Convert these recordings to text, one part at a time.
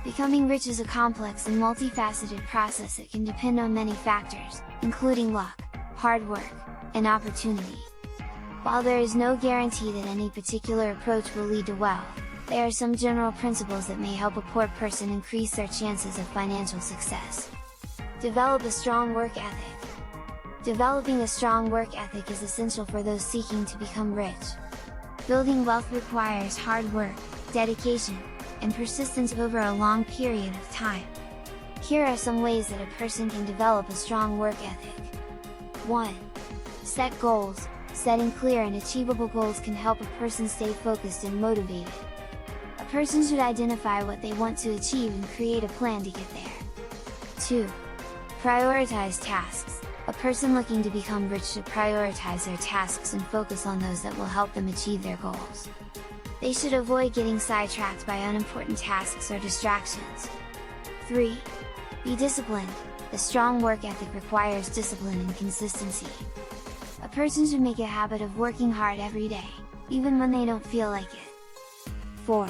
Becoming rich is a complex and multifaceted process that can depend on many factors, including luck, hard work, and opportunity. While there is no guarantee that any particular approach will lead to wealth, there are some general principles that may help a poor person increase their chances of financial success. Develop a strong work ethic. Developing a strong work ethic is essential for those seeking to become rich. Building wealth requires hard work, dedication, and persistence over a long period of time. Here are some ways that a person can develop a strong work ethic. 1. Set goals. Setting clear and achievable goals can help a person stay focused and motivated. A person should identify what they want to achieve and create a plan to get there. 2. Prioritize tasks. A person looking to become rich should prioritize their tasks and focus on those that will help them achieve their goals. They should avoid getting sidetracked by unimportant tasks or distractions. 3. Be disciplined. A strong work ethic requires discipline and consistency. A person should make a habit of working hard every day, even when they don't feel like it. 4.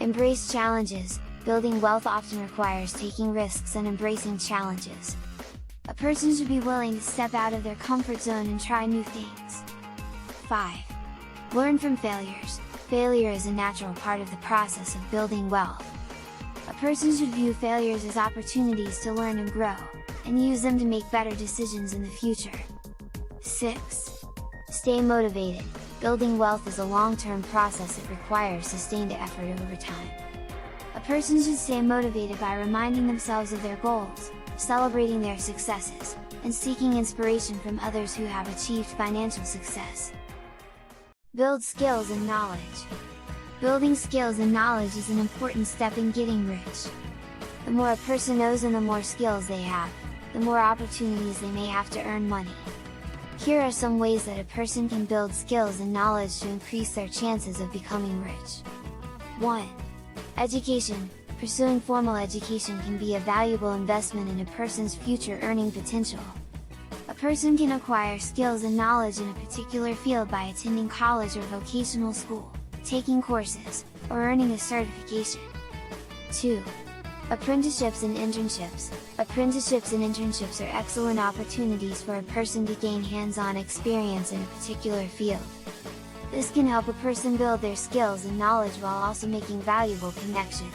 Embrace challenges. Building wealth often requires taking risks and embracing challenges. A person should be willing to step out of their comfort zone and try new things. 5. Learn from failures. Failure is a natural part of the process of building wealth. A person should view failures as opportunities to learn and grow, and use them to make better decisions in the future. 6. Stay motivated. Building wealth is a long-term process that requires sustained effort over time. A person should stay motivated by reminding themselves of their goals, celebrating their successes, and seeking inspiration from others who have achieved financial success. Build skills and knowledge. Building skills and knowledge is an important step in getting rich. The more a person knows and the more skills they have, the more opportunities they may have to earn money. Here are some ways that a person can build skills and knowledge to increase their chances of becoming rich. 1. Education. Pursuing formal education can be a valuable investment in a person's future earning potential. A person can acquire skills and knowledge in a particular field by attending college or vocational school, taking courses, or earning a certification. 2. Apprenticeships and internships. Apprenticeships and internships are excellent opportunities for a person to gain hands-on experience in a particular field. This can help a person build their skills and knowledge while also making valuable connections.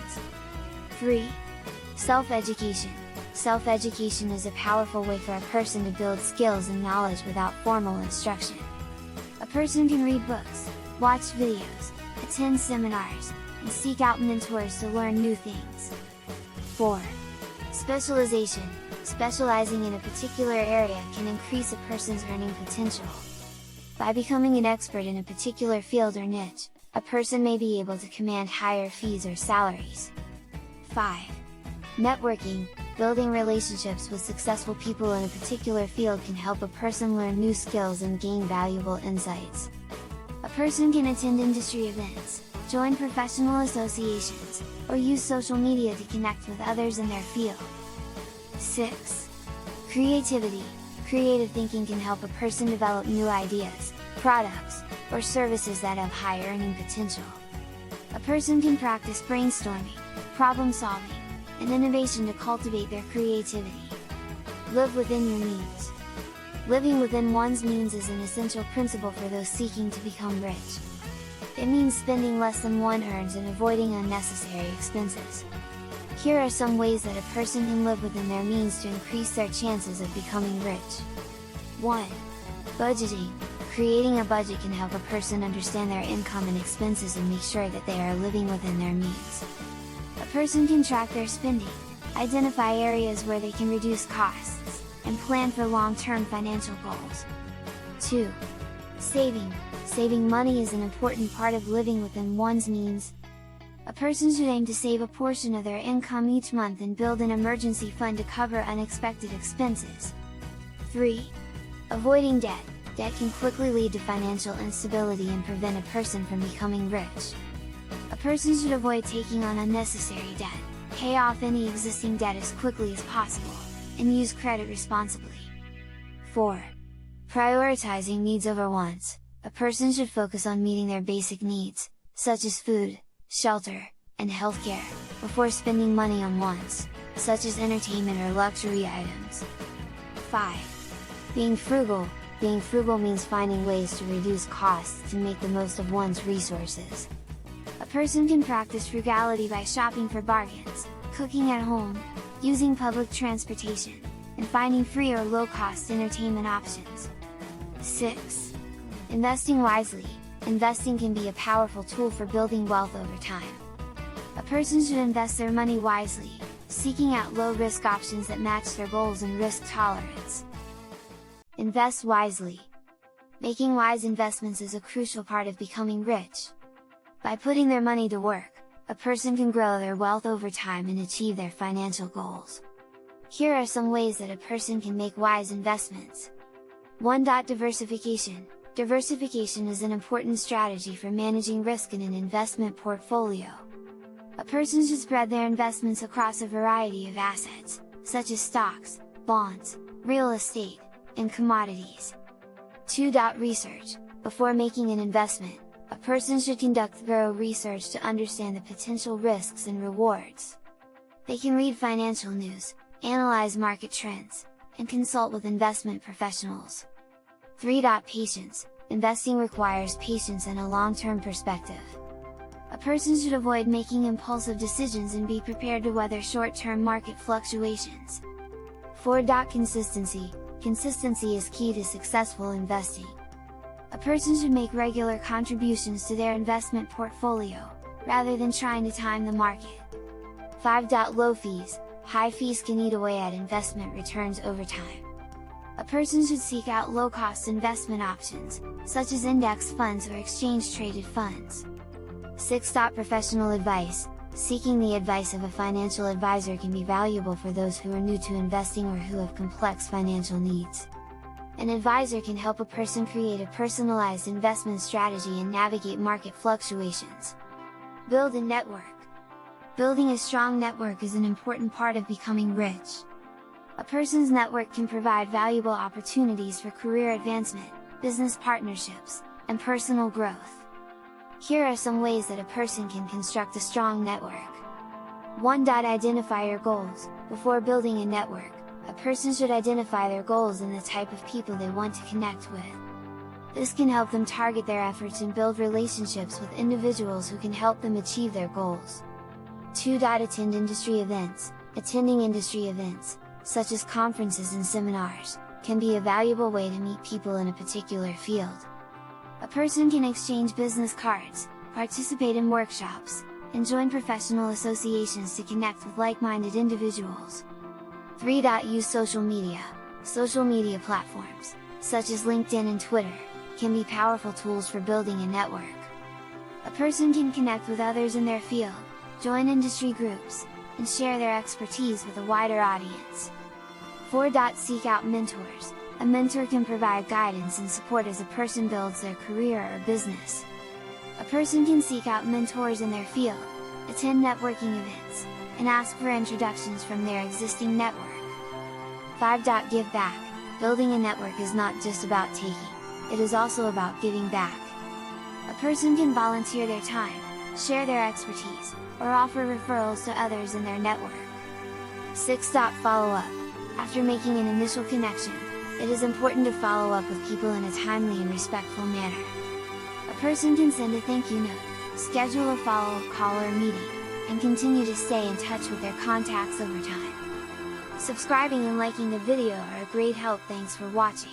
3. Self-education. Self-education is a powerful way for a person to build skills and knowledge without formal instruction. A person can read books, watch videos, attend seminars, and seek out mentors to learn new things. 4. Specialization. Specializing in a particular area can increase a person's earning potential. By becoming an expert in a particular field or niche, a person may be able to command higher fees or salaries. 5. Networking. Building relationships with successful people in a particular field can help a person learn new skills and gain valuable insights. A person can attend industry events, join professional associations, or use social media to connect with others in their field. 6. Creativity. Creative thinking can help a person develop new ideas, products, or services that have high earning potential. A person can practice brainstorming, problem solving, and innovation to cultivate their creativity. Live within your means. Living within one's means is an essential principle for those seeking to become rich. It means spending less than one earns and avoiding unnecessary expenses. Here are some ways that a person can live within their means to increase their chances of becoming rich. 1. Budgeting. Creating a budget can help a person understand their income and expenses and make sure that they are living within their means. A person can track their spending, identify areas where they can reduce costs, and plan for long-term financial goals. 2. Saving. Saving money is an important part of living within one's means. A person should aim to save a portion of their income each month and build an emergency fund to cover unexpected expenses. 3. Avoiding debt. Debt can quickly lead to financial instability and prevent a person from becoming rich. A person should avoid taking on unnecessary debt, pay off any existing debt as quickly as possible, and use credit responsibly. 4. Prioritizing needs over wants. A person should focus on meeting their basic needs, such as food, shelter, and healthcare, before spending money on wants, such as entertainment or luxury items. 5. Being frugal. Being frugal means finding ways to reduce costs to make the most of one's resources. A person can practice frugality by shopping for bargains, cooking at home, using public transportation, and finding free or low-cost entertainment options. 6. Investing wisely. Investing can be a powerful tool for building wealth over time. A person should invest their money wisely, seeking out low-risk options that match their goals and risk tolerance. Invest wisely. Making wise investments is a crucial part of becoming rich. By putting their money to work, a person can grow their wealth over time and achieve their financial goals. Here are some ways that a person can make wise investments. 1. Diversification. Diversification is an important strategy for managing risk in an investment portfolio. A person should spread their investments across a variety of assets, such as stocks, bonds, real estate, and commodities. 2. Research. Before making an investment, a person should conduct thorough research to understand the potential risks and rewards. They can read financial news, analyze market trends, and consult with investment professionals. 3. Patience. Investing requires patience and a long-term perspective. A person should avoid making impulsive decisions and be prepared to weather short-term market fluctuations. 4. Consistency. Consistency is key to successful investing. A person should make regular contributions to their investment portfolio, rather than trying to time the market. 5. Low fees. High fees can eat away at investment returns over time. A person should seek out low-cost investment options, such as index funds or exchange-traded funds. 6. Professional advice. Seeking the advice of a financial advisor can be valuable for those who are new to investing or who have complex financial needs. An advisor can help a person create a personalized investment strategy and navigate market fluctuations. Build a network. Building a strong network is an important part of becoming rich. A person's network can provide valuable opportunities for career advancement, business partnerships, and personal growth. Here are some ways that a person can construct a strong network. 1. Identify your goals. Before building a network, a person should identify their goals and the type of people they want to connect with. This can help them target their efforts and build relationships with individuals who can help them achieve their goals. 2. Attend industry events. Attending industry events, such as conferences and seminars, can be a valuable way to meet people in a particular field. A person can exchange business cards, participate in workshops, and join professional associations to connect with like-minded individuals. 3. Use social media. Social media platforms, such as LinkedIn and Twitter, can be powerful tools for building a network. A person can connect with others in their field, join industry groups, and share their expertise with a wider audience. 4. Seek out mentors. A mentor can provide guidance and support as a person builds their career or business. A person can seek out mentors in their field, attend networking events, and ask for introductions from their existing network. 5. Give back. Building a network is not just about taking, it is also about giving back. A person can volunteer their time, share their expertise, or offer referrals to others in their network. 6. Follow up. After making an initial connection, it is important to follow up with people in a timely and respectful manner. A person can send a thank you note, schedule a follow-up call or meeting, and continue to stay in touch with their contacts over time. Subscribing and liking the video are a great help. Thanks for watching.